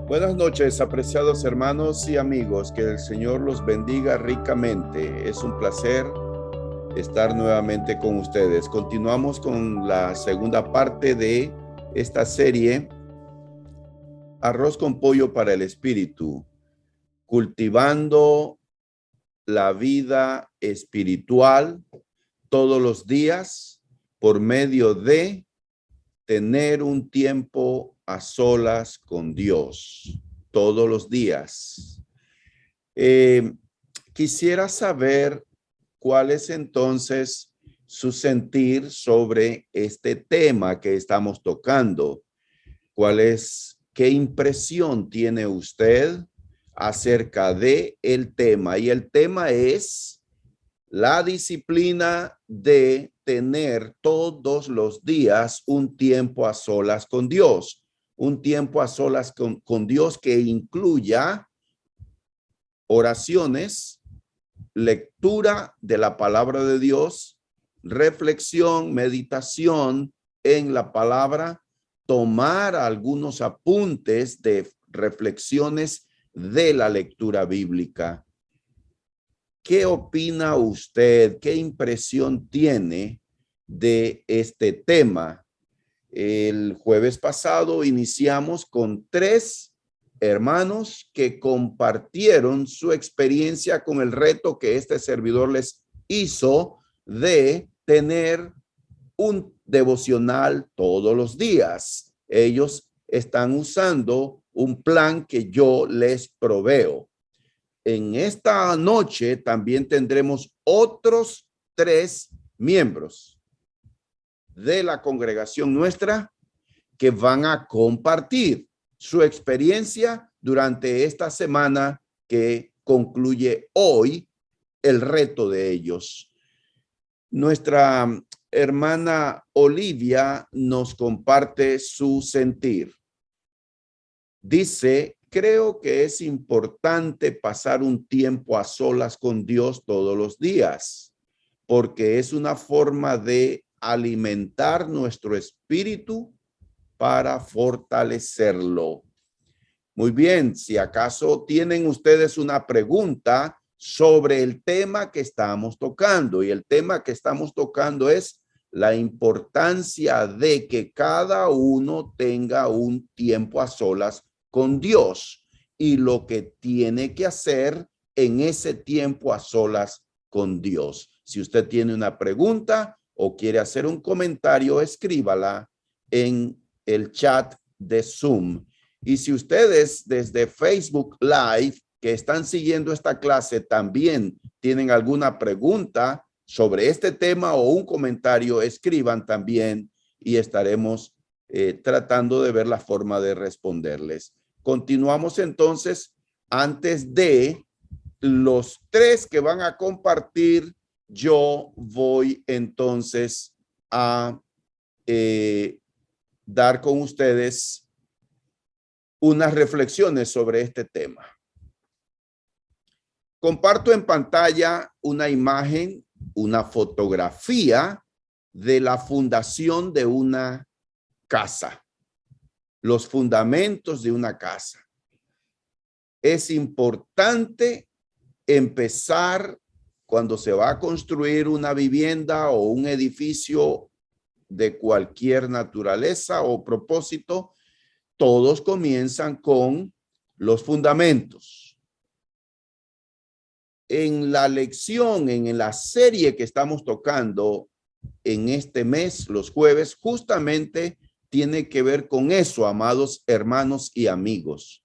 Buenas noches, apreciados hermanos y amigos. Que el Señor los bendiga ricamente. Es un placer estar nuevamente con ustedes. Continuamos con la segunda parte de esta serie, Arroz con pollo para el espíritu, cultivando la vida espiritual todos los días por medio de tener un tiempo a solas con Dios todos los días. Quisiera saber cuál es entonces su sentir sobre este tema que estamos tocando. ¿Qué impresión tiene usted acerca de el tema? Y el tema es la disciplina de tener todos los días un tiempo a solas con Dios, un tiempo a solas con Dios que incluya oraciones, lectura de la palabra de Dios, reflexión, meditación en la palabra, tomar algunos apuntes de reflexiones de la lectura bíblica. ¿Qué opina usted? ¿Qué impresión tiene de este tema? El jueves pasado iniciamos con 3 hermanos que compartieron su experiencia con el reto que este servidor les hizo de tener un devocional todos los días. Ellos están usando un plan que yo les proveo. En esta noche también tendremos otros 3 miembros de la congregación nuestra que van a compartir su experiencia durante esta semana que concluye hoy el reto de ellos. Nuestra hermana Olivia nos comparte su sentir. Dice: creo que es importante pasar un tiempo a solas con Dios todos los días, porque es una forma de alimentar nuestro espíritu para fortalecerlo. Muy bien, si acaso tienen ustedes una pregunta sobre el tema que estamos tocando, y el tema que estamos tocando es la importancia de que cada uno tenga un tiempo a solas con Dios y lo que tiene que hacer en ese tiempo a solas con Dios. Si usted tiene una pregunta o quiere hacer un comentario, escríbala en el chat de Zoom. Y si ustedes desde Facebook Live que están siguiendo esta clase también tienen alguna pregunta sobre este tema o un comentario, escriban también y estaremos tratando de ver la forma de responderles. Continuamos entonces. Antes de los 3 que van a compartir, yo voy entonces a dar con ustedes unas reflexiones sobre este tema. Comparto en pantalla una imagen, una fotografía de la fundación de una casa, los fundamentos de una casa. Es importante empezar cuando se va a construir una vivienda o un edificio de cualquier naturaleza o propósito. Todos comienzan con los fundamentos. En la lección, en la serie que estamos tocando en este mes, los jueves, justamente tiene que ver con eso, amados hermanos y amigos.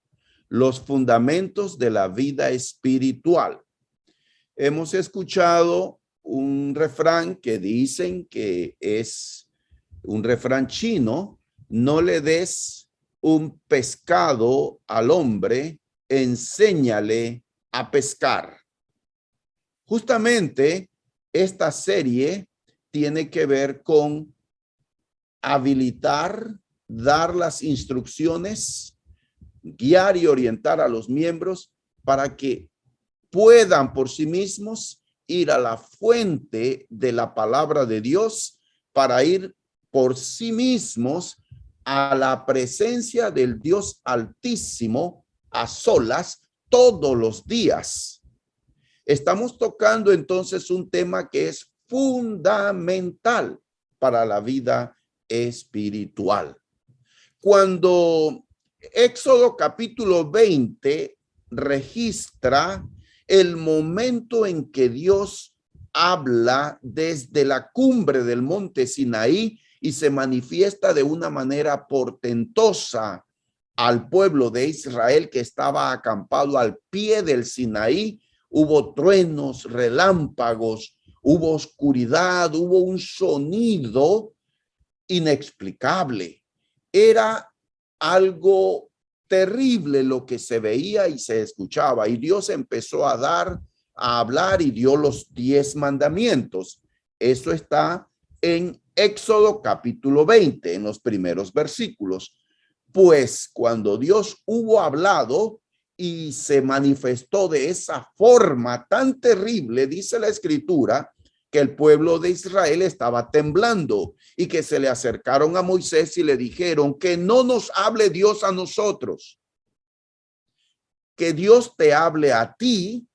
Los fundamentos de la vida espiritual. Hemos escuchado un refrán que dicen que es un refrán chino: no le des un pescado al hombre, enséñale a pescar. Justamente esta serie tiene que ver con habilitar, dar las instrucciones, guiar y orientar a los miembros para que puedan por sí mismos ir a la fuente de la palabra de Dios, para ir por sí mismos a la presencia del Dios Altísimo a solas todos los días. Estamos tocando entonces un tema que es fundamental para la vida espiritual. Cuando Éxodo capítulo 20 registra el momento en que Dios habla desde la cumbre del monte Sinaí y se manifiesta de una manera portentosa al pueblo de Israel que estaba acampado al pie del Sinaí. Hubo truenos, relámpagos, hubo oscuridad, hubo un sonido inexplicable. Era algo terrible lo que se veía y se escuchaba, y Dios empezó a hablar y dio los 10 mandamientos. Eso está en Éxodo capítulo 20, en los primeros versículos. Pues cuando Dios hubo hablado y se manifestó de esa forma tan terrible, dice la escritura, que el pueblo de Israel estaba temblando y que se le acercaron a Moisés y le dijeron que no nos hable Dios a nosotros, que Dios te hable a ti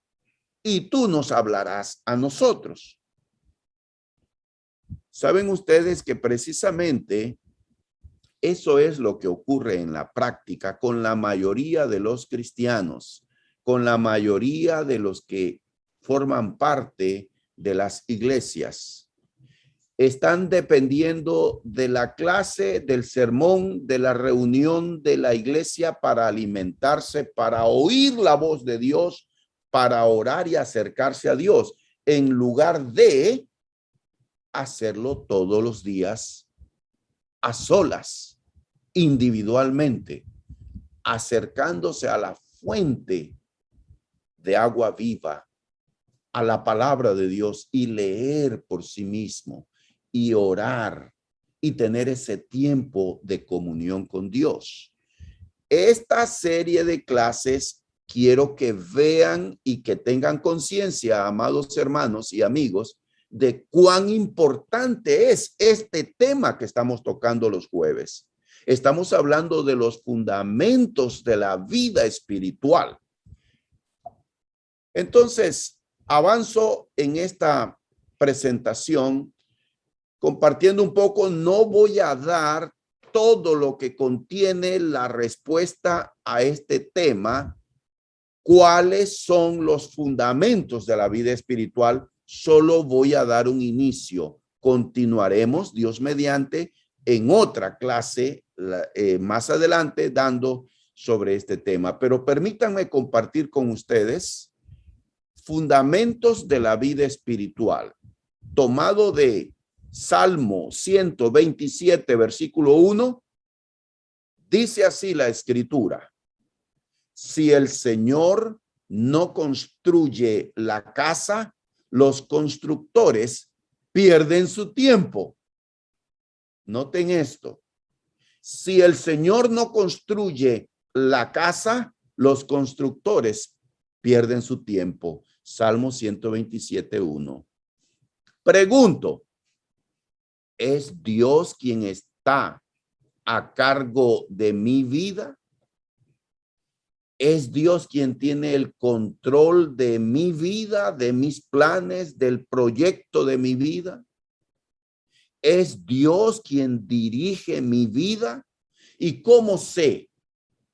y tú nos hablarás a nosotros. Saben ustedes que precisamente eso es lo que ocurre en la práctica con la mayoría de los cristianos, con la mayoría de los que forman parte de las iglesias. Están dependiendo de la clase, del sermón, de la reunión de la iglesia para alimentarse, para oír la voz de Dios, para orar y acercarse a Dios, en lugar de hacerlo todos los días a solas, individualmente, acercándose a la fuente de agua viva, a la palabra de Dios y leer por sí mismo y orar y tener ese tiempo de comunión con Dios. Esta serie de clases quiero que vean y que tengan conciencia, amados hermanos y amigos, de cuán importante es este tema que estamos tocando los jueves. Estamos hablando de los fundamentos de la vida espiritual. Entonces, avanzo en esta presentación compartiendo un poco. No voy a dar todo lo que contiene la respuesta a este tema, cuáles son los fundamentos de la vida espiritual. Solo voy a dar un inicio. Continuaremos, Dios mediante, en otra clase más adelante dando sobre este tema. Pero permítanme compartir con ustedes fundamentos de la vida espiritual, tomado de Salmo 127, versículo 1. Dice así la escritura: si el Señor no construye la casa, los constructores pierden su tiempo. Noten esto. Si el Señor no construye la casa, los constructores pierden su tiempo. Salmo 127, 1. Pregunto, ¿es Dios quien está a cargo de mi vida? ¿Es Dios quien tiene el control de mi vida, de mis planes, del proyecto de mi vida? ¿Es Dios quien dirige mi vida? ¿Y cómo sé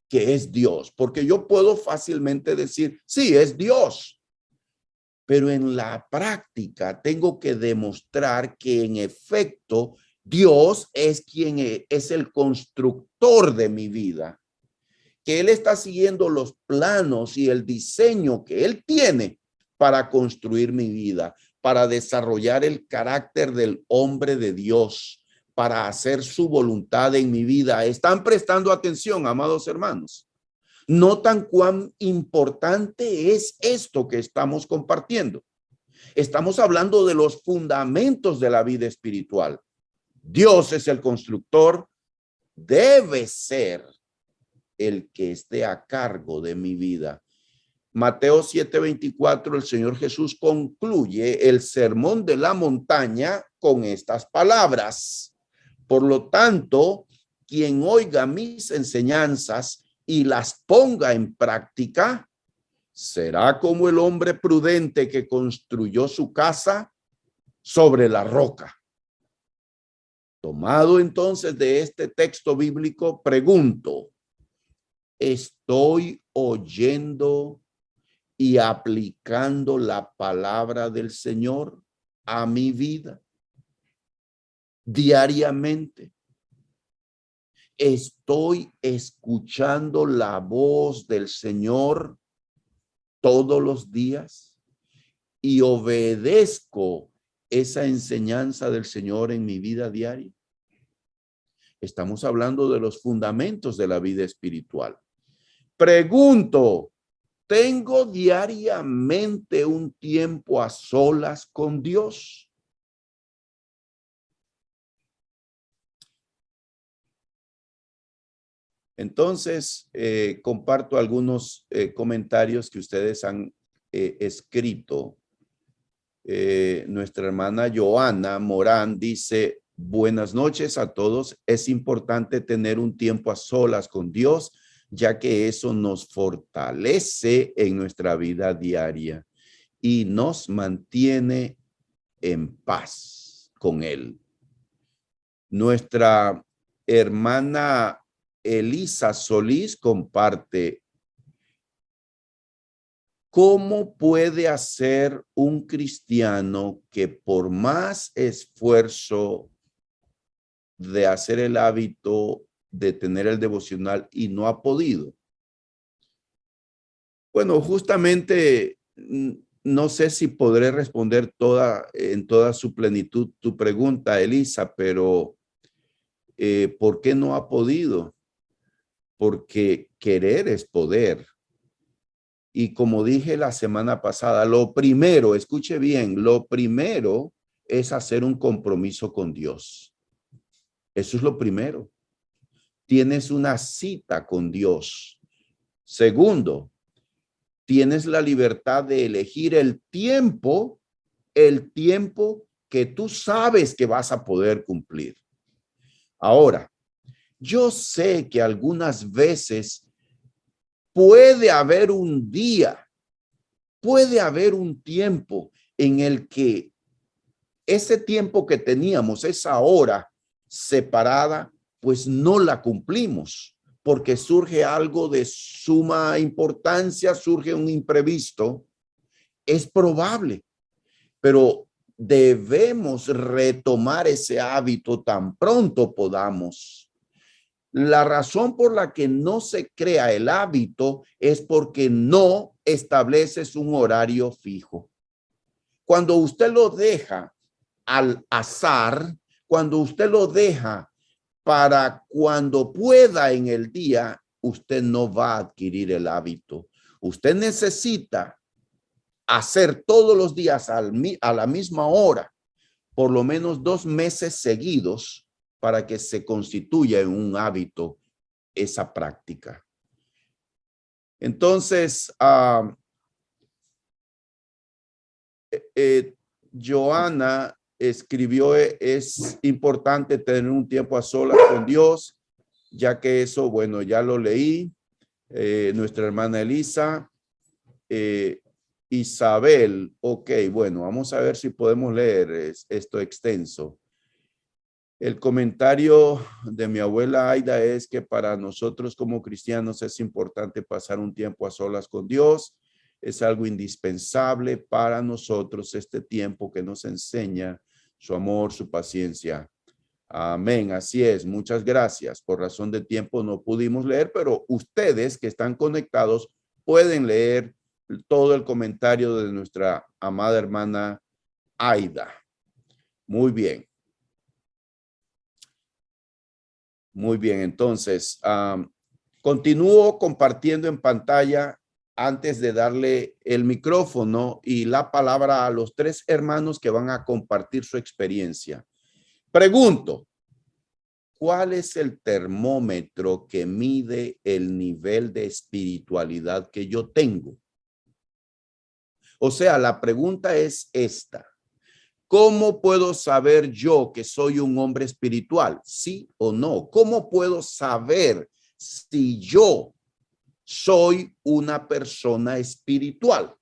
que es Dios? Porque yo puedo fácilmente decir, sí, es Dios. Pero en la práctica tengo que demostrar que en efecto Dios es quien es el constructor de mi vida, que Él está siguiendo los planos y el diseño que Él tiene para construir mi vida, para desarrollar el carácter del hombre de Dios, para hacer su voluntad en mi vida. ¿Están prestando atención, amados hermanos? ¿Notan cuán importante es esto que estamos compartiendo? Estamos hablando de los fundamentos de la vida espiritual. Dios es el constructor, debe ser el que esté a cargo de mi vida. Mateo 7:24, el Señor Jesús concluye el sermón de la montaña con estas palabras. Por lo tanto, quien oiga mis enseñanzas y las ponga en práctica, será como el hombre prudente que construyó su casa sobre la roca. Tomado entonces de este texto bíblico, pregunto, ¿estoy oyendo y aplicando la palabra del Señor a mi vida diariamente? ¿Estoy escuchando la voz del Señor todos los días y obedezco esa enseñanza del Señor en mi vida diaria? Estamos hablando de los fundamentos de la vida espiritual. Pregunto, ¿tengo diariamente un tiempo a solas con Dios? Entonces, comparto algunos comentarios que ustedes han escrito. Nuestra hermana Joana Morán dice, buenas noches a todos. Es importante tener un tiempo a solas con Dios, ya que eso nos fortalece en nuestra vida diaria y nos mantiene en paz con Él. Nuestra hermana Elisa Solís comparte, ¿cómo puede hacer un cristiano que por más esfuerzo de hacer el hábito de tener el devocional y no ha podido? Bueno, justamente no sé si podré responder en toda su plenitud tu pregunta, Elisa, pero ¿por qué no ha podido? Porque querer es poder. Y como dije la semana pasada, lo primero, escuche bien, lo primero es hacer un compromiso con Dios. Eso es lo primero. Tienes una cita con Dios. Segundo, tienes la libertad de elegir el tiempo que tú sabes que vas a poder cumplir. Ahora, yo sé que algunas veces puede haber un día, puede haber un tiempo en el que ese tiempo que teníamos, esa hora separada, pues no la cumplimos porque surge algo de suma importancia, surge un imprevisto. Es probable, pero debemos retomar ese hábito tan pronto podamos. La razón por la que no se crea el hábito es porque no estableces un horario fijo. Cuando usted lo deja al azar, cuando usted lo deja para cuando pueda en el día, usted no va a adquirir el hábito. Usted necesita hacer todos los días a la misma hora, por lo menos 2 meses seguidos, para que se constituya en un hábito esa práctica. Entonces, Joana escribió, es importante tener un tiempo a solas con Dios, ya que eso, bueno, ya lo leí. Nuestra hermana Elisa, Isabel, ok, bueno, vamos a ver si podemos leer esto extenso. El comentario de mi abuela Aida es que para nosotros como cristianos es importante pasar un tiempo a solas con Dios. Es algo indispensable para nosotros este tiempo que nos enseña su amor, su paciencia. Amén, así es. Muchas gracias. Por razón de tiempo no pudimos leer, pero ustedes que están conectados pueden leer todo el comentario de nuestra amada hermana Aida. Muy bien. Muy bien, entonces, continúo compartiendo en pantalla antes de darle el micrófono y la palabra a los 3 hermanos que van a compartir su experiencia. Pregunto, ¿cuál es el termómetro que mide el nivel de espiritualidad que yo tengo? O sea, la pregunta es esta. ¿Cómo puedo saber yo que soy un hombre espiritual? ¿Sí o no? ¿Cómo puedo saber si yo soy una persona espiritual?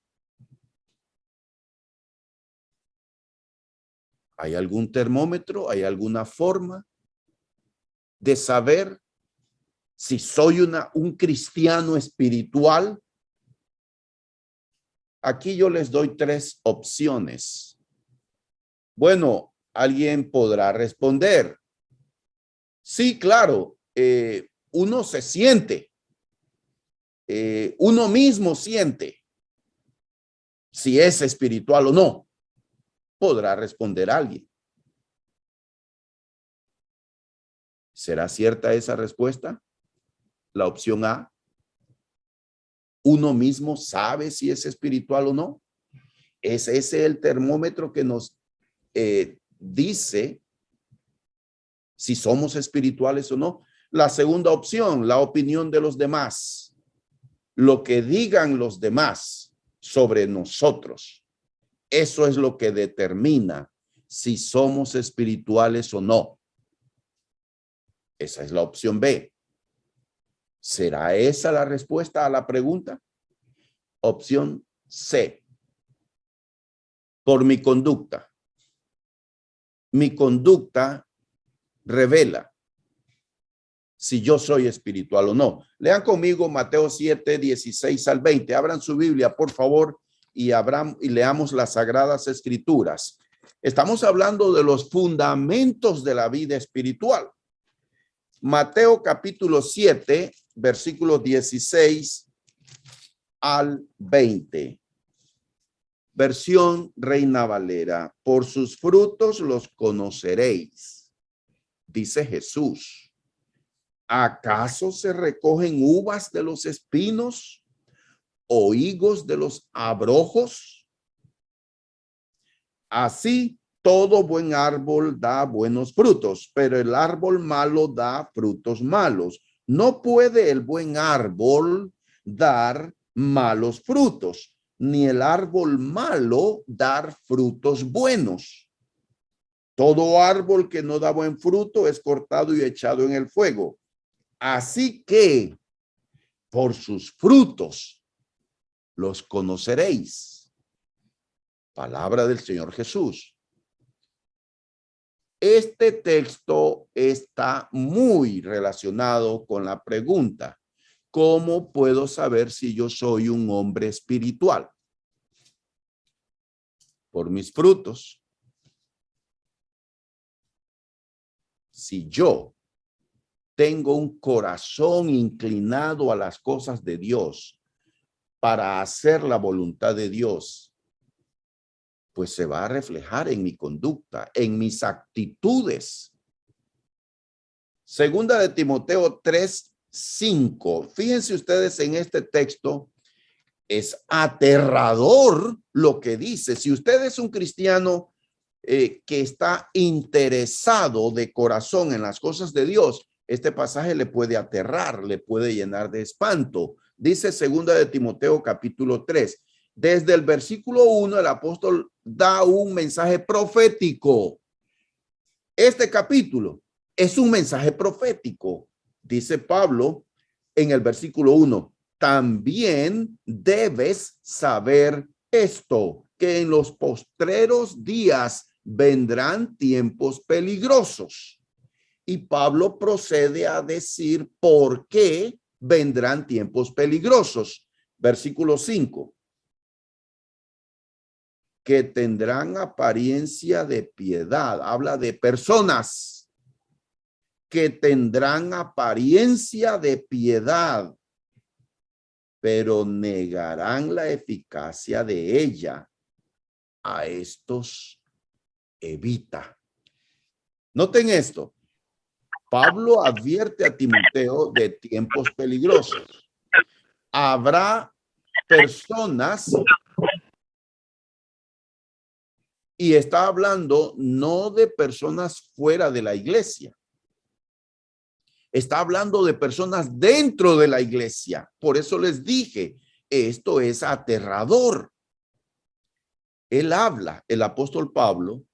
¿Hay algún termómetro? ¿Hay alguna forma de saber si soy un cristiano espiritual? Aquí yo les doy 3 opciones. Bueno, alguien podrá responder. Sí, claro, uno se siente, uno mismo siente si es espiritual o no. Podrá responder alguien. ¿Será cierta esa respuesta? La opción A. Uno mismo sabe si es espiritual o no. ¿Es ese el termómetro que nos dice si somos espirituales o no? La segunda opción, la opinión de los demás. Lo que digan los demás sobre nosotros. Eso es lo que determina si somos espirituales o no. Esa es la opción B. ¿Será esa la respuesta a la pregunta? Opción C. Por mi conducta. Mi conducta revela si yo soy espiritual o no. Lean conmigo Mateo 7, 16 al 20. Abran su Biblia, por favor, y leamos las Sagradas Escrituras. Estamos hablando de los fundamentos de la vida espiritual. Mateo capítulo 7, versículos 16 al 20. Versión Reina Valera. Por sus frutos los conoceréis, dice Jesús. ¿Acaso se recogen uvas de los espinos o higos de los abrojos? Así todo buen árbol da buenos frutos, pero el árbol malo da frutos malos. No puede el buen árbol dar malos frutos, ni el árbol malo dar frutos buenos. Todo árbol que no da buen fruto es cortado y echado en el fuego. Así que por sus frutos los conoceréis. Palabra del Señor Jesús. Este texto está muy relacionado con la pregunta: ¿cómo puedo saber si yo soy un hombre espiritual? Por mis frutos. Si yo tengo un corazón inclinado a las cosas de Dios para hacer la voluntad de Dios, pues se va a reflejar en mi conducta, en mis actitudes. Segunda de Timoteo 3:5. Fíjense ustedes en este texto, es aterrador lo que dice. Si usted es un cristiano que está interesado de corazón en las cosas de Dios, este pasaje le puede aterrar, le puede llenar de espanto. Dice segunda de Timoteo capítulo 3. Desde el versículo 1, el apóstol da un mensaje profético. Este capítulo es un mensaje profético. Dice Pablo en el versículo 1, también debes saber esto, que en los postreros días vendrán tiempos peligrosos. Y Pablo procede a decir por qué vendrán tiempos peligrosos. Versículo 5. Que tendrán apariencia de piedad. Habla de personas que tendrán apariencia de piedad, pero negarán la eficacia de ella. A estos evita. Noten esto. Pablo advierte a Timoteo de tiempos peligrosos. Habrá personas, y está hablando no de personas fuera de la iglesia. Está hablando de personas dentro de la iglesia. Por eso les dije, esto es aterrador. Él habla, el apóstol Pablo,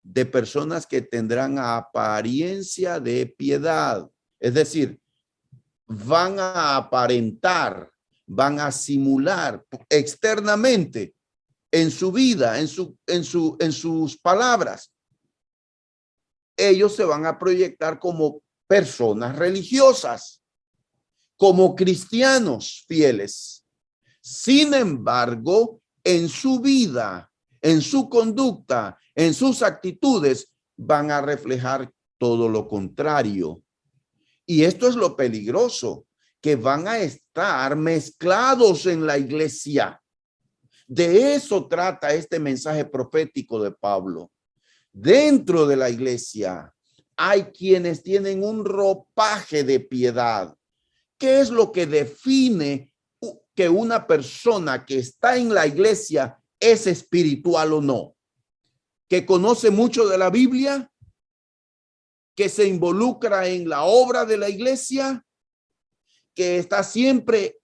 de personas que tendrán apariencia de piedad. Es decir, van a aparentar, van a simular externamente en su vida, en sus palabras. Ellos se van a proyectar como personas religiosas, como cristianos fieles. Sin embargo, en su vida, en su conducta, en sus actitudes, van a reflejar todo lo contrario. Y esto es lo peligroso, que van a estar mezclados en la iglesia. De eso trata este mensaje profético de Pablo. Dentro de la iglesia hay quienes tienen un ropaje de piedad. ¿Qué es lo que define que una persona que está en la iglesia es espiritual o no? ¿Que conoce mucho de la Biblia? ¿Que se involucra en la obra de la iglesia? ¿Que está siempre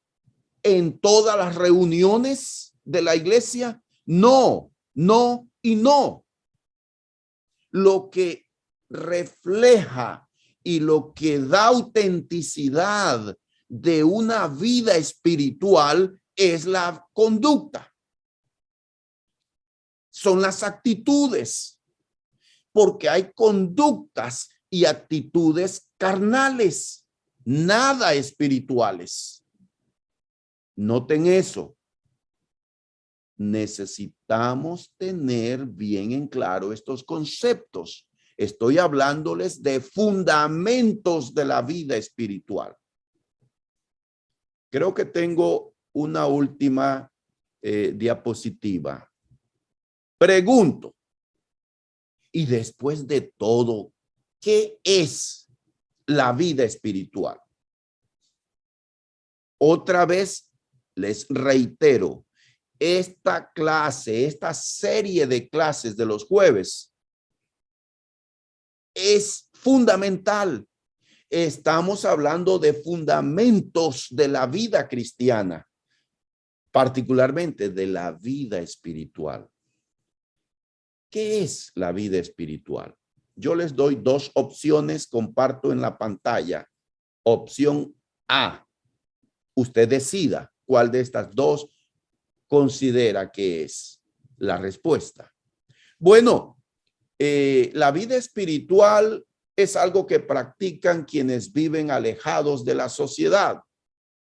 en todas las reuniones de la iglesia? No, no y no. Lo que refleja y lo que da autenticidad de una vida espiritual es la conducta. Son las actitudes, porque hay conductas y actitudes carnales, nada espirituales. Noten eso. Necesitamos tener bien en claro estos conceptos. Estoy hablándoles de fundamentos de la vida espiritual. Creo que tengo una última diapositiva. Pregunto, y después de todo, ¿qué es la vida espiritual? Otra vez les reitero, esta clase, esta serie de clases de los jueves es fundamental. Estamos hablando de fundamentos de la vida cristiana, particularmente de la vida espiritual. ¿Qué es la vida espiritual? Yo les doy dos opciones, comparto en la pantalla. Opción A. Usted decida cuál de estas dos considera que es la respuesta. Bueno, la vida espiritual es algo que practican quienes viven alejados de la sociedad.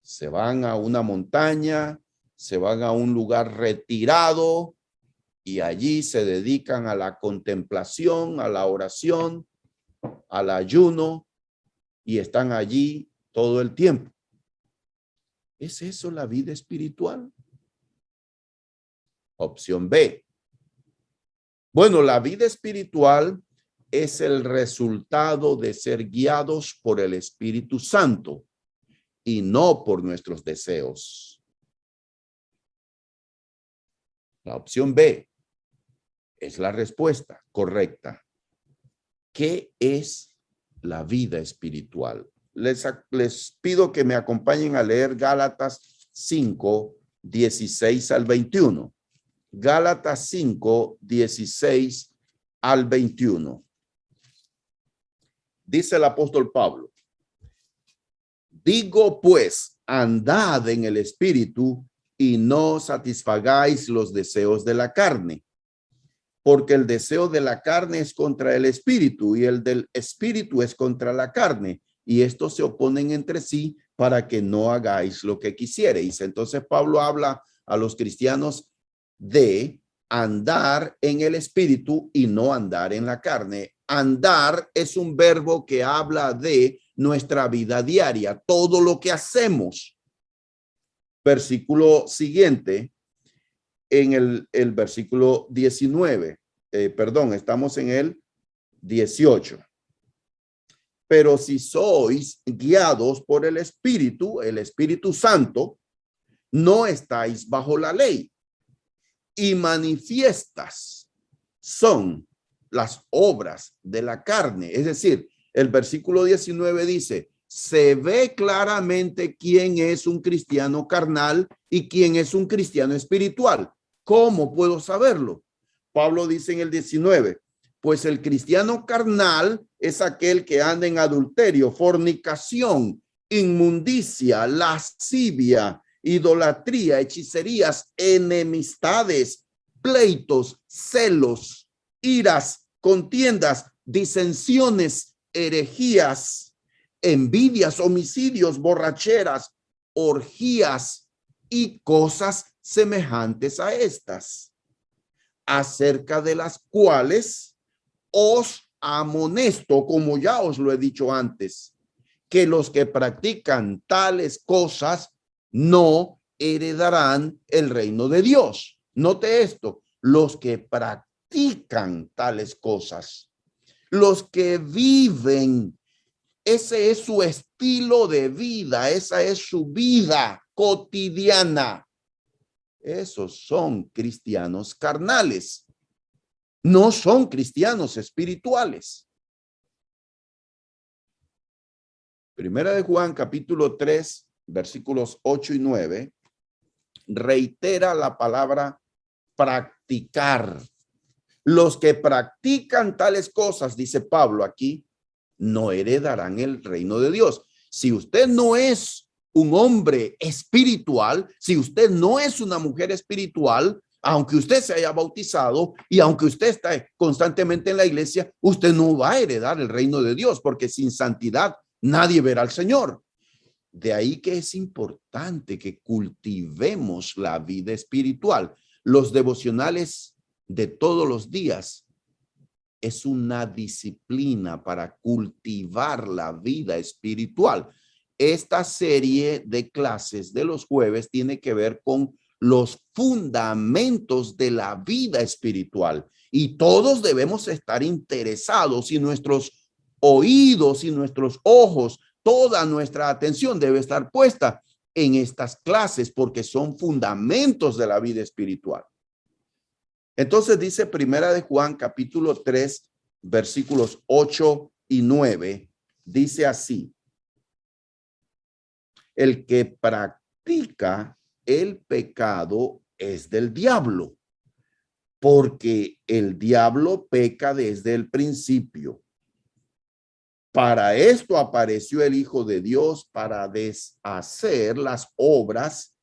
Se van a una montaña, se van a un lugar retirado y allí se dedican a la contemplación, a la oración, al ayuno y están allí todo el tiempo. ¿Es eso la vida espiritual? Opción B. Bueno, la vida espiritual es el resultado de ser guiados por el Espíritu Santo y no por nuestros deseos. La opción B es la respuesta correcta. ¿Qué es la vida espiritual? Les pido que me acompañen a leer Gálatas 5, 16 al 21. Gálatas 5, 16 al 21. Dice el apóstol Pablo: digo pues, andad en el espíritu y no satisfagáis los deseos de la carne, porque el deseo de la carne es contra el espíritu y el del espíritu es contra la carne, y estos se oponen entre sí para que no hagáis lo que quisiereis. Entonces Pablo habla a los cristianos de andar en el espíritu y no andar en la carne. Andar es un verbo que habla de nuestra vida diaria, todo lo que hacemos. Versículo siguiente, en el versículo 19, estamos en el 18. Pero si sois guiados por el Espíritu Santo, no estáis bajo la ley. Y manifiestas son las obras de la carne. Es decir, el versículo 19 dice, se ve claramente quién es un cristiano carnal y quién es un cristiano espiritual. ¿Cómo puedo saberlo? Pablo dice en el 19, Pues el cristiano carnal es aquel que anda en adulterio, fornicación, inmundicia, lascivia, idolatría, hechicerías, enemistades, pleitos, celos, iras, contiendas, disensiones, herejías, envidias, homicidios, borracheras, orgías y cosas semejantes a estas, acerca de las cuales os amonesto, como ya os lo he dicho antes, que los que practican tales cosas no heredarán el reino de Dios. Note esto, los que practican tales cosas, los que viven, ese es su estilo de vida, esa es su vida cotidiana. Esos son cristianos carnales. No son cristianos espirituales. Primera de Juan, capítulo 3, versículos 8 y 9, reitera la palabra practicar. Los que practican tales cosas, dice Pablo aquí, no heredarán el reino de Dios. Si usted no es un hombre espiritual, si usted no es una mujer espiritual, aunque usted se haya bautizado y aunque usted está constantemente en la iglesia, usted no va a heredar el reino de Dios, porque sin santidad nadie verá al Señor. De ahí que es importante que cultivemos la vida espiritual. Los devocionales de todos los días es una disciplina para cultivar la vida espiritual. Esta serie de clases de los jueves tiene que ver con los fundamentos de la vida espiritual y todos debemos estar interesados, y nuestros oídos y nuestros ojos, toda nuestra atención debe estar puesta en estas clases porque son fundamentos de la vida espiritual. Entonces dice Primera de Juan capítulo 3 versículos 8 y 9, dice así: el que practica el pecado es del diablo, porque el diablo peca desde el principio. Para esto apareció el Hijo de Dios, para deshacer las obras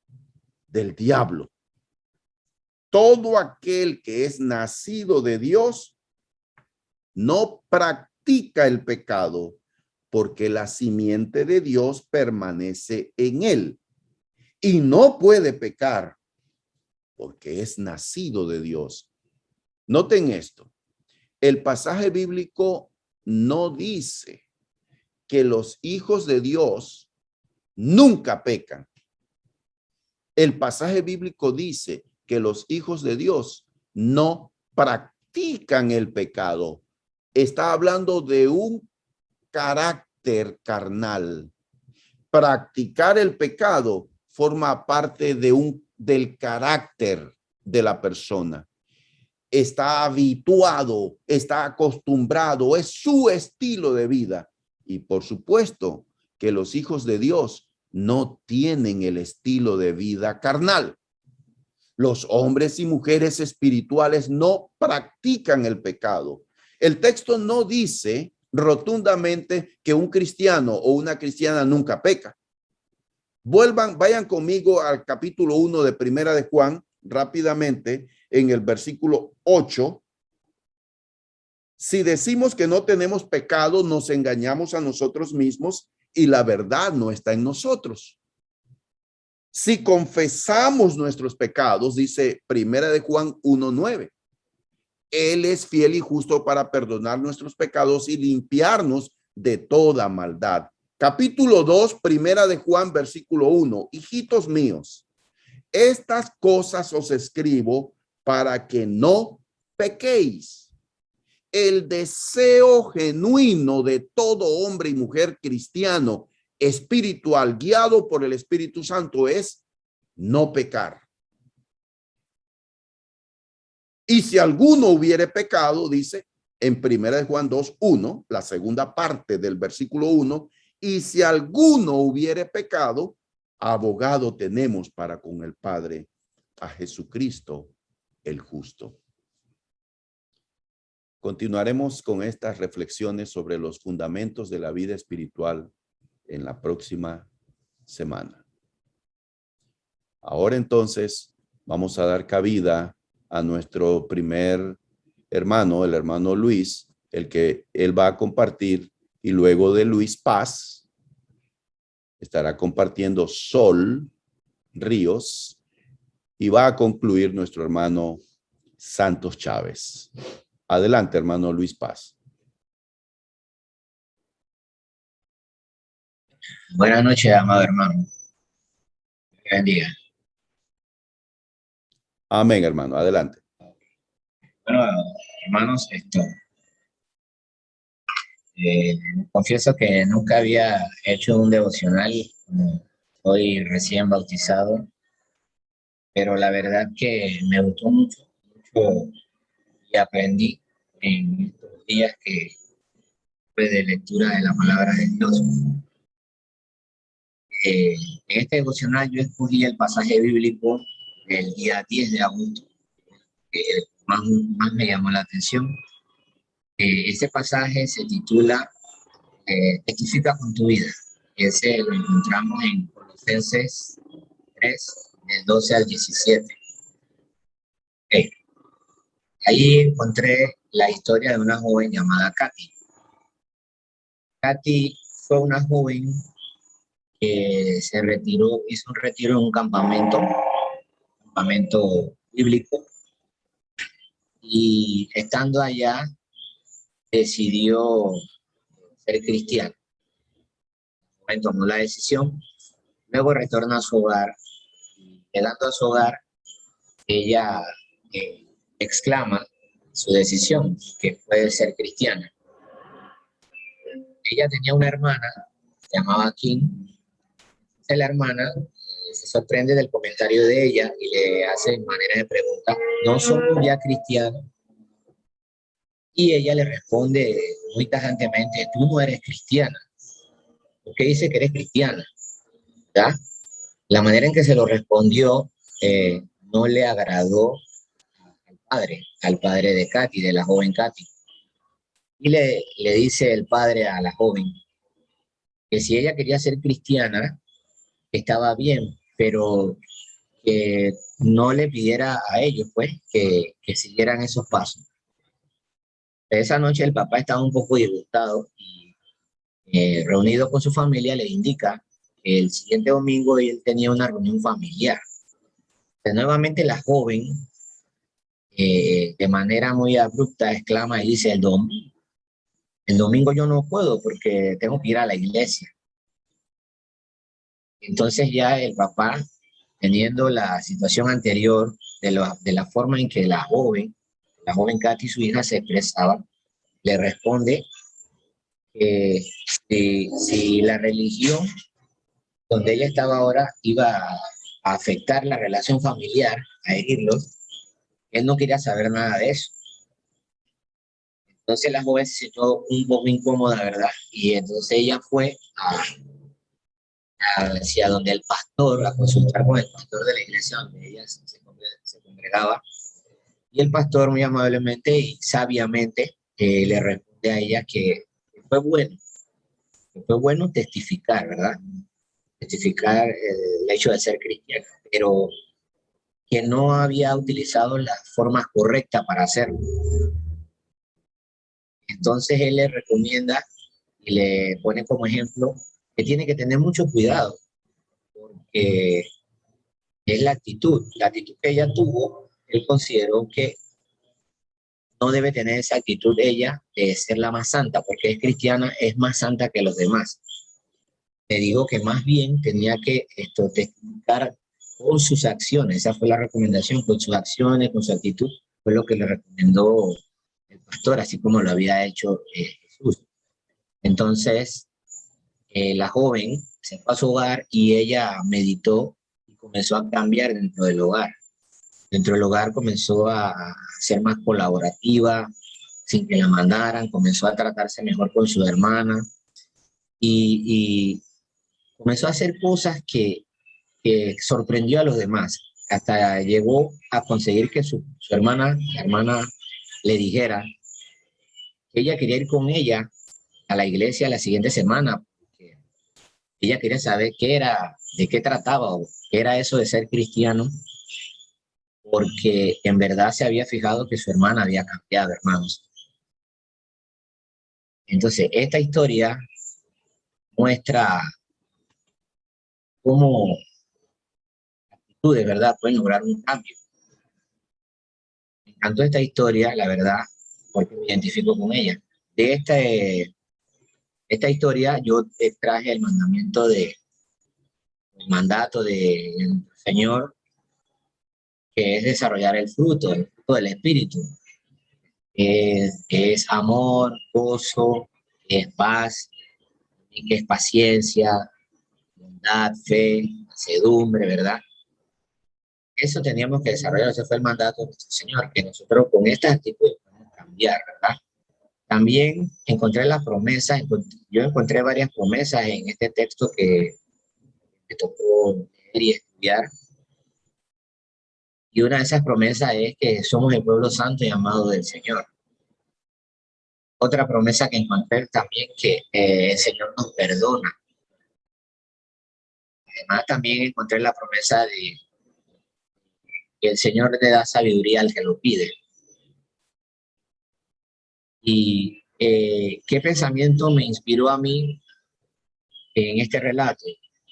del diablo. Todo aquel que es nacido de Dios no practica el pecado, porque la simiente de Dios permanece en él y no puede pecar porque es nacido de Dios. Noten esto, el pasaje bíblico no dice que los hijos de Dios nunca pecan. El pasaje bíblico dice que los hijos de Dios no practican el pecado. Está hablando de un carácter carnal. Practicar el pecado forma parte del carácter de la persona. Está habituado, está acostumbrado, es su estilo de vida. Y por supuesto que los hijos de Dios no tienen el estilo de vida carnal. Los hombres y mujeres espirituales no practican el pecado. El texto no dice rotundamente que un cristiano o una cristiana nunca peca. Vayan conmigo al capítulo 1 de Primera de Juan rápidamente en el versículo 8. Si decimos que no tenemos pecado, nos engañamos a nosotros mismos y la verdad no está en nosotros. Si confesamos nuestros pecados, dice Primera de Juan 1:9, Él es fiel y justo para perdonar nuestros pecados y limpiarnos de toda maldad. Capítulo 2, Primera de Juan, versículo 1. Hijitos míos, estas cosas os escribo para que no pequéis. El deseo genuino de todo hombre y mujer cristiano, espiritual, guiado por el Espíritu Santo, es no pecar. Y si alguno hubiere pecado, dice en Primera de Juan 2:1, la segunda parte del versículo 1, y si alguno hubiere pecado, abogado tenemos para con el Padre, a Jesucristo el justo. Continuaremos con estas reflexiones sobre los fundamentos de la vida espiritual en la próxima semana. Ahora entonces vamos a dar cabida a nuestro primer hermano, el hermano Luis, el que él va a compartir, y luego de Luis Paz estará compartiendo Sol Ríos y va a concluir nuestro hermano Santos Chávez. Adelante, hermano Luis Paz. Buenas noches, amado hermano. Que bendiga. Amén, hermano. Adelante. Bueno, hermanos, confieso que nunca había hecho un devocional. Soy recién bautizado, pero la verdad que me gustó mucho y aprendí en estos días que fue de lectura de la palabra de Dios. En este devocional yo escogí el pasaje bíblico del día 10 de agosto, que más me llamó la atención. Ese pasaje se titula Testifica con tu vida. Ese lo encontramos en Colosenses 3, del 12 al 17. Eh, Ahí encontré la historia de una joven llamada Katy. Katy fue una joven que se retiró, hizo un retiro en un campamento bíblico, y estando allá decidió ser cristiana. Tomó la decisión, luego retorna a su hogar. Llegando a su hogar, ella exclama su decisión, que puede ser cristiana. Ella tenía una hermana, se llamaba Kim. La hermana se sorprende del comentario de ella y le hace en manera de pregunta: ¿no somos ya cristianos? Y ella le responde muy tajantemente: tú no eres cristiana. ¿Por qué dice que eres cristiana? ¿Ya? La manera en que se lo respondió no le agradó al padre de Katy, de la joven Katy. Y le dice el padre a la joven que si ella quería ser cristiana, estaba bien, pero que no le pidiera a ellos, pues, que siguieran esos pasos. Esa noche el papá estaba un poco disgustado y reunido con su familia le indica que el siguiente domingo él tenía una reunión familiar. Entonces, nuevamente la joven, de manera muy abrupta, exclama y dice: el domingo yo no puedo porque tengo que ir a la iglesia. Entonces ya el papá, teniendo la situación anterior de la forma en que la joven Katy, su hija, se expresaba, le responde que si la religión donde ella estaba ahora iba a afectar la relación familiar, a herirlos, él no quería saber nada de eso. Entonces la joven se sintió un poco incómoda, ¿verdad? Y entonces ella fue hacia donde el pastor, a consultar con el pastor de la iglesia donde ella se congregaba, y el pastor muy amablemente y sabiamente le responde a ella fue bueno, que fue bueno testificar, ¿verdad? Testificar el hecho de ser cristiana, pero que no había utilizado la forma correcta para hacerlo. Entonces él le recomienda y le pone como ejemplo que tiene que tener mucho cuidado, porque es la actitud que ella tuvo. Él consideró que no debe tener esa actitud ella de ser la más santa, porque es cristiana, es más santa que los demás. Le digo que más bien tenía que testificar con sus acciones. Esa fue la recomendación, con sus acciones, con su actitud. Fue lo que le recomendó el pastor, así como lo había hecho Jesús. Entonces, la joven se fue a su hogar y ella meditó y comenzó a cambiar dentro del hogar. Dentro del hogar comenzó a ser más colaborativa, sin que la mandaran, comenzó a tratarse mejor con su hermana y comenzó a hacer cosas que sorprendió a los demás. Hasta llegó a conseguir que su hermana, la hermana, le dijera ella quería ir con ella a la iglesia la siguiente semana. Porque ella quería saber qué era, de qué trataba o qué era eso de ser cristiano, porque en verdad se había fijado que su hermana había cambiado, hermanos. Entonces, esta historia muestra cómo tú de verdad puedes lograr un cambio. Me encantó esta historia, la verdad, porque me identifico con ella. De esta historia yo traje el mandato del Señor, que es desarrollar el fruto del Espíritu. Es amor, gozo, es paz, que es paciencia, bondad, fe, mansedumbre, ¿verdad? Eso teníamos que desarrollar, ese fue el mandato de nuestro Señor, que nosotros con estas actitudes podemos cambiar, ¿verdad? También encontré las promesas, yo encontré varias promesas en este texto que me tocó leer y estudiar. Y una de esas promesas es que somos el pueblo santo y amado del Señor. Otra promesa que encontré también que el Señor nos perdona. Además también encontré la promesa de que el Señor le da sabiduría al que lo pide. Y qué pensamiento me inspiró a mí en este relato.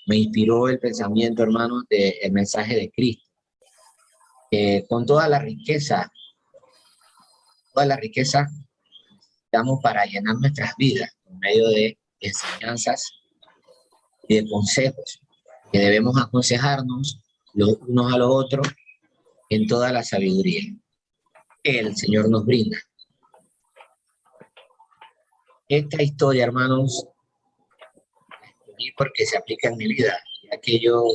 Me inspiró el pensamiento, hermanos, del mensaje de Cristo. Con toda la riqueza damos para llenar nuestras vidas por medio de enseñanzas y de consejos que debemos aconsejarnos los unos a los otros en toda la sabiduría que el Señor nos brinda. Esta historia, hermanos, y porque se aplica en mi vida, ya que yo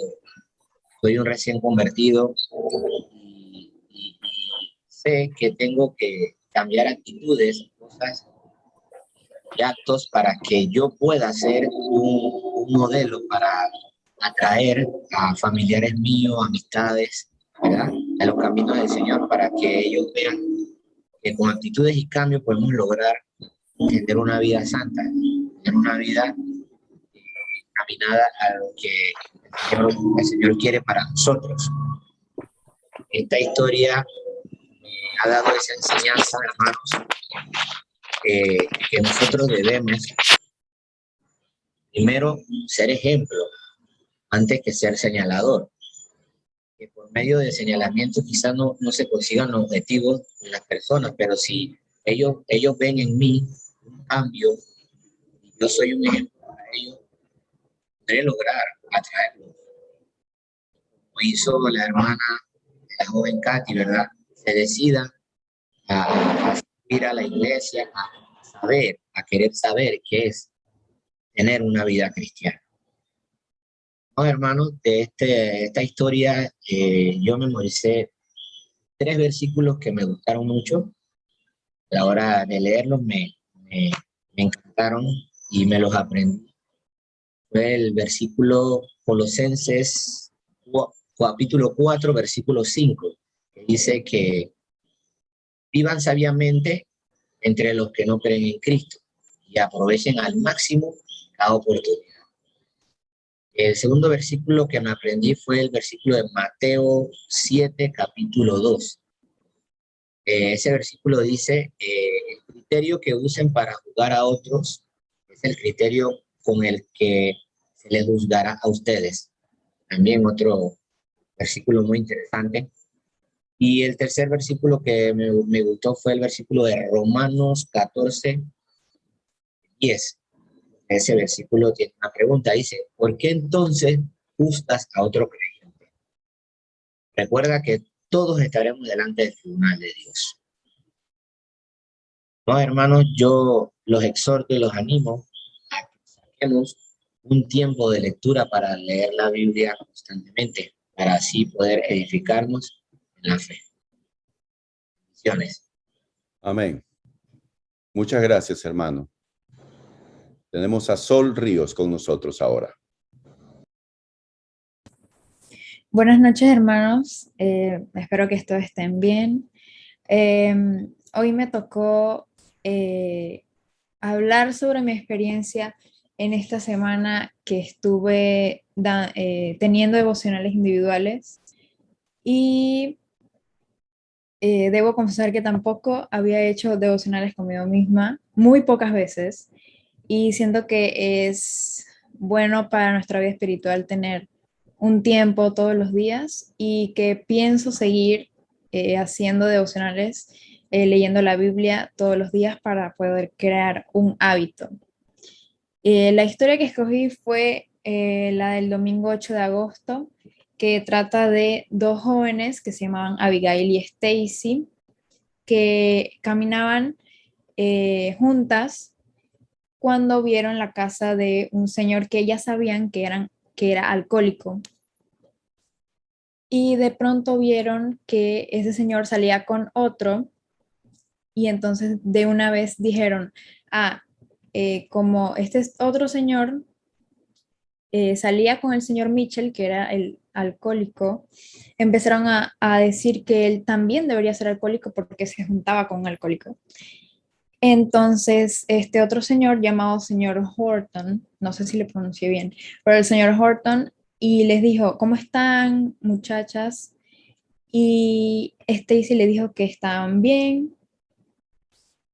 soy un recién convertido y sé que tengo que cambiar actitudes, cosas y actos para que yo pueda ser un modelo para atraer a familiares míos, amistades, ¿verdad? A los caminos del Señor, para que ellos vean que con actitudes y cambios podemos lograr tener una vida santa, tener una vida caminada a lo que el Señor quiere para nosotros. Esta historia ha dado esa enseñanza, hermanos, que nosotros debemos primero ser ejemplo antes que ser señalador. Que por medio de señalamiento quizás no se consigan los objetivos de las personas, pero si ellos ven en mí un cambio, yo soy un ejemplo para ellos, podré lograr atraerlo. Como hizo la hermana de la joven Katy, ¿verdad? Se decida a ir a la iglesia, a querer saber qué es tener una vida cristiana. No, hermanos, de esta historia yo memoricé 3 versículos que me gustaron mucho. A la hora de leerlos me encantaron y me los aprendí. Fue el versículo Colosenses capítulo 4, versículo 5, que dice que vivan sabiamente entre los que no creen en Cristo y aprovechen al máximo cada oportunidad. El segundo versículo que me aprendí fue el versículo de Mateo 7, capítulo 2. Ese versículo dice, el criterio que usen para juzgar a otros es el criterio con el que se les juzgará a ustedes. También otro versículo muy interesante. Y el tercer versículo que me gustó fue el versículo de Romanos 14, 10. Ese versículo tiene una pregunta, dice, ¿por qué entonces juzgas a otro creyente? Recuerda que todos estaremos delante del tribunal de Dios. No, hermanos, yo los exhorto y los animo a que saquemos un tiempo de lectura para leer la Biblia constantemente, para así poder edificarnos en la fe. Bendiciones. Amén. Muchas gracias, hermano. Tenemos a Sol Ríos con nosotros ahora. Buenas noches, hermanos. Espero que todos estén bien. Hoy me tocó hablar sobre mi experiencia en esta semana que estuve teniendo devocionales individuales y debo confesar que tampoco había hecho devocionales conmigo misma, muy pocas veces, y siento que es bueno para nuestra vida espiritual tener un tiempo todos los días y que pienso seguir haciendo devocionales, leyendo la Biblia todos los días para poder crear un hábito. La historia que escogí fue la del domingo 8 de agosto, que trata de dos jóvenes que se llamaban Abigail y Stacy, que caminaban juntas cuando vieron la casa de un señor que ellas sabían que era alcohólico. Y de pronto vieron que ese señor salía con otro y entonces de una vez dijeron, como este otro señor salía con el señor Mitchell, que era el alcohólico, empezaron a decir que él también debería ser alcohólico porque se juntaba con un alcohólico. Entonces, este otro señor llamado señor Horton, no sé si le pronuncié bien, pero el señor Horton, y les dijo, ¿cómo están, muchachas? Y Stacy le dijo que estaban bien,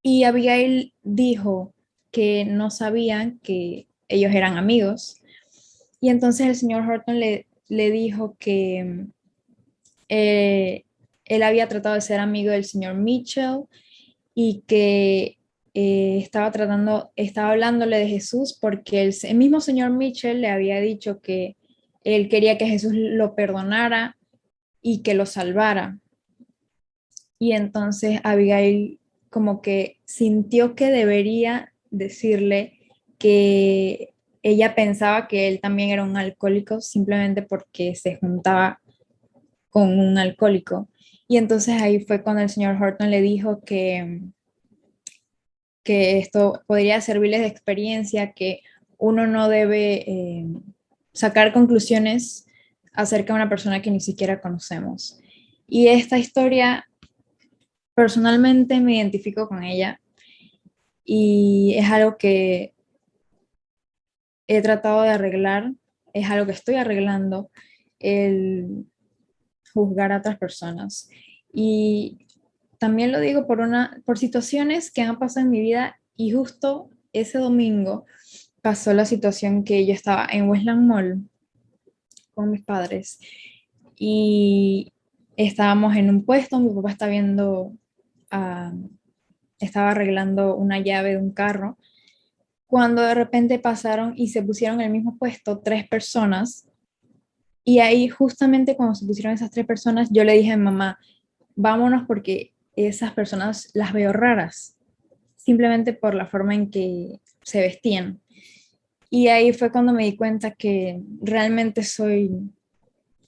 y Abigail dijo que no sabían que ellos eran amigos. Y entonces el señor Horton le dijo que eh, él había tratado de ser amigo del señor Mitchell y que estaba hablándole de Jesús porque el mismo señor Mitchell le había dicho que él quería que Jesús lo perdonara y que lo salvara. Y entonces Abigail como que sintió que debería decirle que ella pensaba que él también era un alcohólico simplemente porque se juntaba con un alcohólico. Y entonces ahí fue cuando el señor Horton le dijo que esto podría servirles de experiencia, que uno no debe sacar conclusiones acerca de una persona que ni siquiera conocemos. Y esta historia, personalmente me identifico con ella y es algo que he tratado de arreglar, es algo que estoy arreglando, el juzgar a otras personas. Y también lo digo por situaciones que han pasado en mi vida y justo ese domingo pasó la situación que yo estaba en Westland Mall con mis padres y estábamos en un puesto, mi papá ah, estaba arreglando una llave de un carro, cuando de repente pasaron y se pusieron en el mismo puesto tres personas y ahí justamente cuando se pusieron esas tres personas yo le dije a mi mamá, vámonos porque esas personas las veo raras, simplemente por la forma en que se vestían. Y ahí fue cuando me di cuenta que realmente soy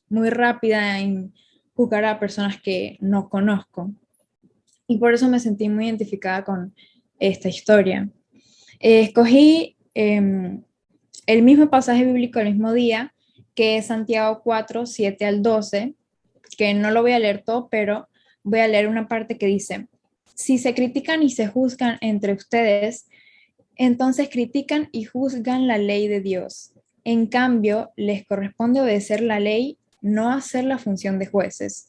muy rápida en juzgar a personas que no conozco. Y por eso me sentí muy identificada con esta historia. Escogí el mismo pasaje bíblico el mismo día, que es Santiago 4, 7 al 12, que no lo voy a leer todo, pero voy a leer una parte que dice, si se critican y se juzgan entre ustedes, entonces critican y juzgan la ley de Dios. En cambio, les corresponde obedecer la ley, no hacer la función de jueces.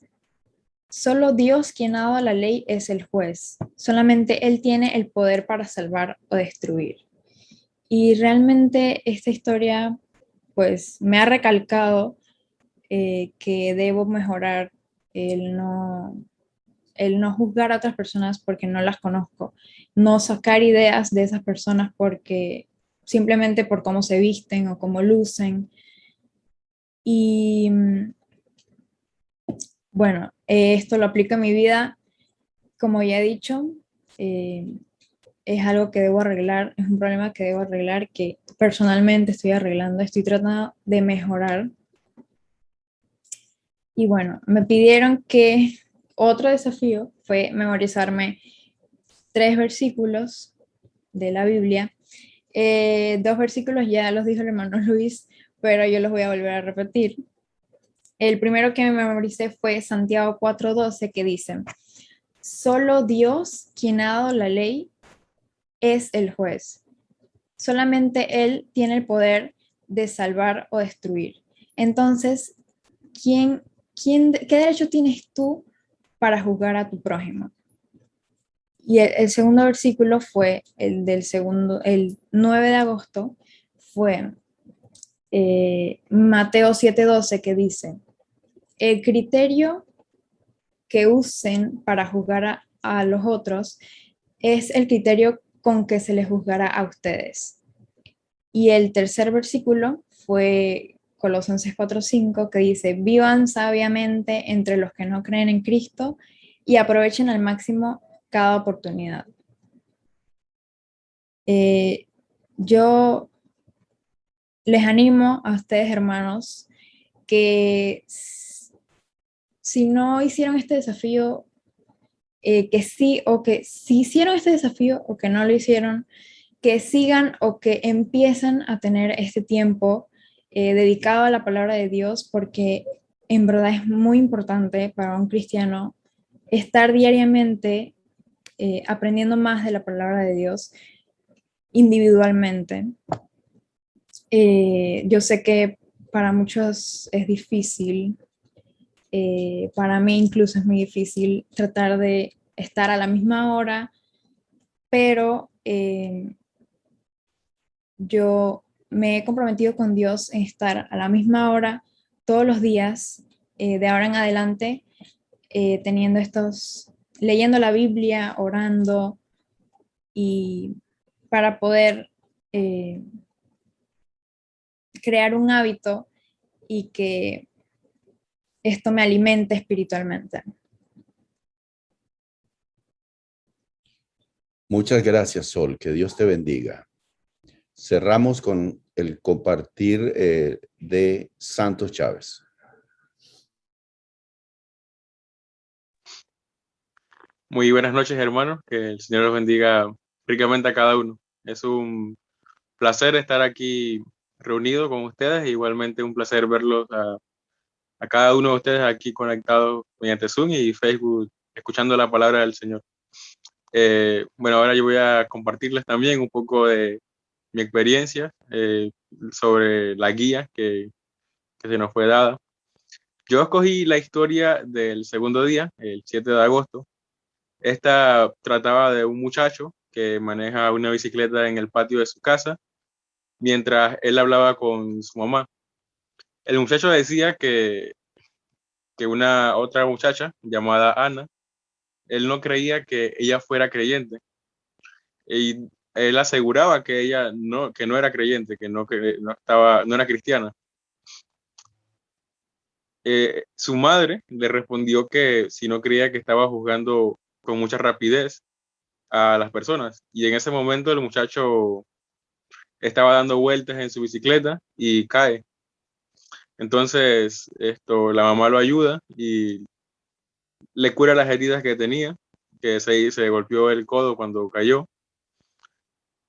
Solo Dios, quien ha dado la ley, es el juez. Solamente Él tiene el poder para salvar o destruir. Y realmente esta historia, pues, me ha recalcado que debo mejorar el no, el no juzgar a otras personas porque no las conozco, no sacar ideas de esas personas porque simplemente por cómo se visten o cómo lucen. Y bueno, esto lo aplico en mi vida, como ya he dicho, eh, es algo que debo arreglar, es un problema que debo arreglar, que personalmente estoy arreglando, estoy tratando de mejorar. Y bueno, me pidieron que otro desafío fue memorizarme 3 versículos de la Biblia. 2 versículos ya los dijo el hermano Luis, pero yo los voy a volver a repetir. El primero que me memoricé fue Santiago 4:12, que dice, solo Dios, quien ha dado la ley, es el juez. Solamente Él tiene el poder de salvar o destruir. Entonces, ¿qué derecho tienes tú para juzgar a tu prójimo? Y el segundo versículo fue el 9 de agosto, fue Mateo 7:12, que dice, el criterio que usen para juzgar a los otros es el criterio con que se les juzgará a ustedes. Y el tercer versículo fue Colosenses 4:5, que dice, vivan sabiamente entre los que no creen en Cristo y aprovechen al máximo cada oportunidad. Yo les animo a ustedes, hermanos, que si no hicieron este desafío, que sí, o que si hicieron este desafío o que no lo hicieron, que sigan o que empiezan a tener este tiempo dedicado a la palabra de Dios, porque en verdad es muy importante para un cristiano estar diariamente aprendiendo más de la palabra de Dios individualmente. Yo sé que para muchos es difícil, para mí incluso es muy difícil tratar de estar a la misma hora, pero yo me he comprometido con Dios en estar a la misma hora todos los días, de ahora en adelante, leyendo la Biblia, orando, y para poder crear un hábito y que esto me alimente espiritualmente. Muchas gracias, Sol. Que Dios te bendiga. Cerramos con el compartir de Santos Chávez. Muy buenas noches, hermanos. Que el Señor los bendiga ricamente a cada uno. Es un placer estar aquí reunido con ustedes e igualmente un placer verlos a cada uno de ustedes aquí conectados mediante Zoom y Facebook, escuchando la palabra del Señor. Bueno, ahora yo voy a compartirles también un poco de mi experiencia sobre la guía que se nos fue dada. Yo escogí la historia del segundo día, el 7 de agosto. Esta trataba de un muchacho que maneja una bicicleta en el patio de su casa mientras él hablaba con su mamá. El muchacho decía que una otra muchacha llamada Ana, él no creía que ella fuera creyente y él aseguraba que ella que no era creyente, que no era cristiana. Su madre le respondió que si no creía, que estaba juzgando con mucha rapidez a las personas, y en ese momento el muchacho estaba dando vueltas en su bicicleta y cae. Entonces, la mamá lo ayuda y le cura las heridas que tenía, que se golpeó el codo cuando cayó.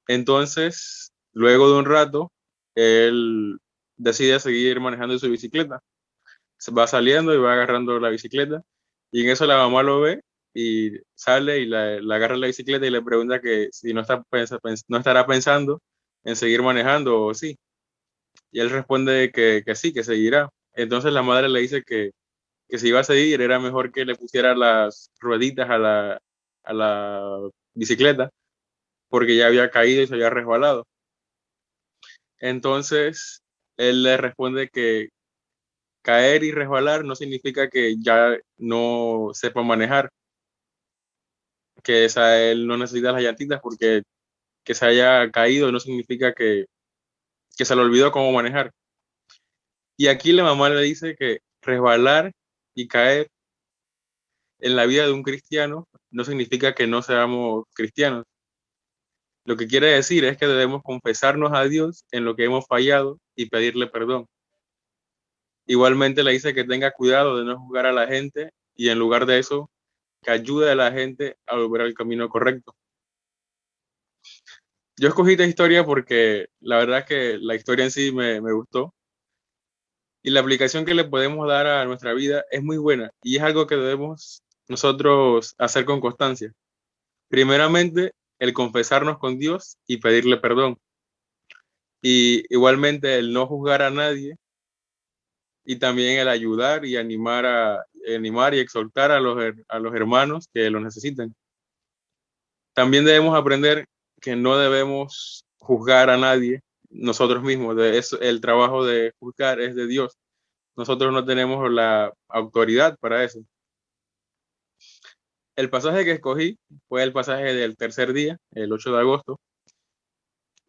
Entonces, luego de un rato, él decide seguir manejando su bicicleta. Se va saliendo y va agarrando la bicicleta, y en eso la mamá lo ve y sale y la agarra la bicicleta y le pregunta que si no estará pensando en seguir manejando o sí. Y él responde que sí, que seguirá. Entonces la madre le dice que si iba a seguir era mejor que le pusiera las rueditas a la bicicleta, porque ya había caído y se había resbalado. Entonces él le responde que caer y resbalar no significa que ya no sepa manejar, que él no necesita las llantitas, porque que se haya caído no significa que se le olvidó cómo manejar. Y aquí la mamá le dice que resbalar y caer en la vida de un cristiano no significa que no seamos cristianos. Lo que quiere decir es que debemos confesarnos a Dios en lo que hemos fallado y pedirle perdón. Igualmente le dice que tenga cuidado de no juzgar a la gente, y en lugar de eso, que ayude a la gente a volver al camino correcto. Yo escogí esta historia porque la verdad es que la historia en sí me gustó, y la aplicación que le podemos dar a nuestra vida es muy buena, y es algo que debemos nosotros hacer con constancia. Primeramente, el confesarnos con Dios y pedirle perdón. Y igualmente el no juzgar a nadie y también el ayudar y animar y exhortar a los hermanos que lo necesitan. También debemos aprender que no debemos juzgar a nadie nosotros mismos. El trabajo de juzgar es de Dios. Nosotros no tenemos la autoridad para eso. El pasaje que escogí fue el pasaje del tercer día, el 8 de agosto.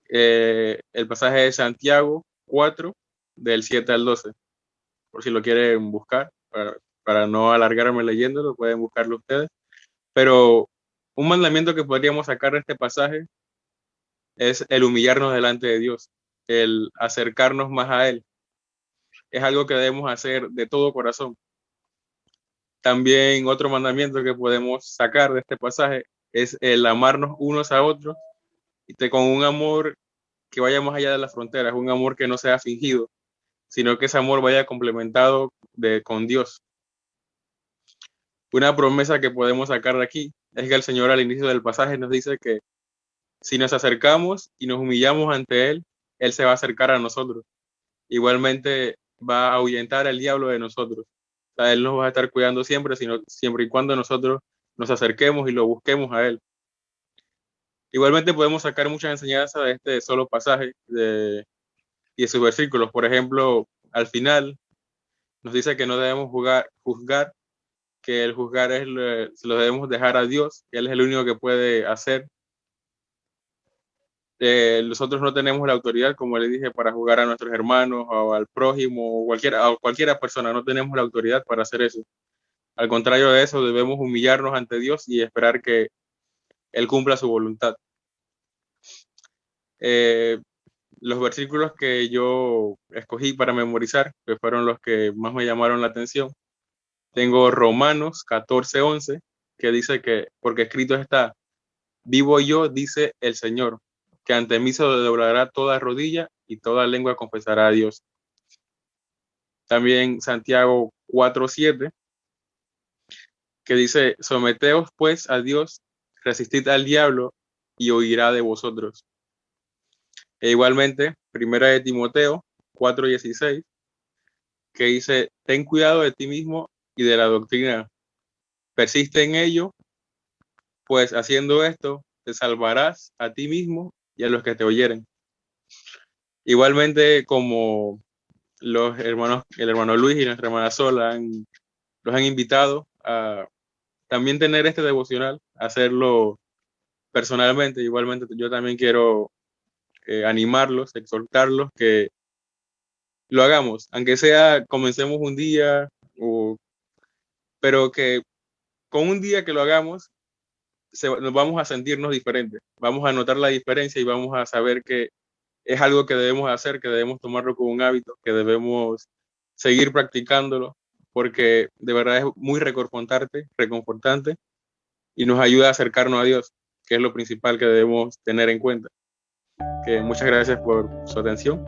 El pasaje de Santiago 4, del 7 al 12. Por si lo quieren buscar, para no alargarme leyéndolo, pueden buscarlo ustedes. Pero un mandamiento que podríamos sacar de este pasaje es el humillarnos delante de Dios, el acercarnos más a Él. Es algo que debemos hacer de todo corazón. También otro mandamiento que podemos sacar de este pasaje es el amarnos unos a otros y con un amor que vaya más allá de las fronteras, un amor que no sea fingido, sino que ese amor vaya complementado con Dios. Una promesa que podemos sacar de aquí es que el Señor al inicio del pasaje nos dice que si nos acercamos y nos humillamos ante Él, Él se va a acercar a nosotros. Igualmente va a ahuyentar al diablo de nosotros. O sea, Él nos va a estar cuidando siempre, siempre y cuando nosotros nos acerquemos y lo busquemos a Él. Igualmente podemos sacar muchas enseñanzas de este solo pasaje y de sus versículos. Por ejemplo, al final nos dice que no debemos juzgar, que el juzgar se lo debemos dejar a Dios, que Él es el único que puede hacer. Nosotros no tenemos la autoridad, como le dije, para juzgar a nuestros hermanos o al prójimo o cualquiera persona. No tenemos la autoridad para hacer eso. Al contrario de eso, debemos humillarnos ante Dios y esperar que Él cumpla su voluntad. Los versículos que yo escogí para memorizar, que fueron los que más me llamaron la atención, tengo Romanos 14:11, que dice que, porque escrito está, vivo yo, dice el Señor, que ante mí se doblará toda rodilla y toda lengua confesará a Dios. También Santiago 4:7, que dice, someteos pues a Dios, resistid al diablo y huirá de vosotros. E igualmente, primera de Timoteo 4:16, que dice, ten cuidado de ti mismo y de la doctrina, persiste en ello, pues haciendo esto te salvarás a ti mismo y a los que te oyeren. Igualmente, como el hermano Luis y nuestra hermana Sol los han invitado a también tener este devocional, hacerlo personalmente. Igualmente, yo también quiero animarlos, exhortarlos que lo hagamos, aunque sea comencemos un día, pero que con un día que lo hagamos, nos vamos a sentirnos diferentes, vamos a notar la diferencia y vamos a saber que es algo que debemos hacer, que debemos tomarlo como un hábito, que debemos seguir practicándolo, porque de verdad es muy reconfortante y nos ayuda a acercarnos a Dios, que es lo principal que debemos tener en cuenta. Que muchas gracias por su atención.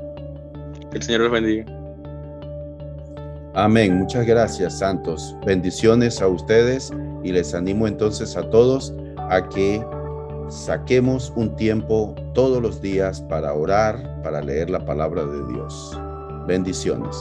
Que el Señor los bendiga. Amén. Muchas gracias, santos. Bendiciones a ustedes y les animo entonces a todos a que saquemos un tiempo todos los días para orar, para leer la palabra de Dios. Bendiciones.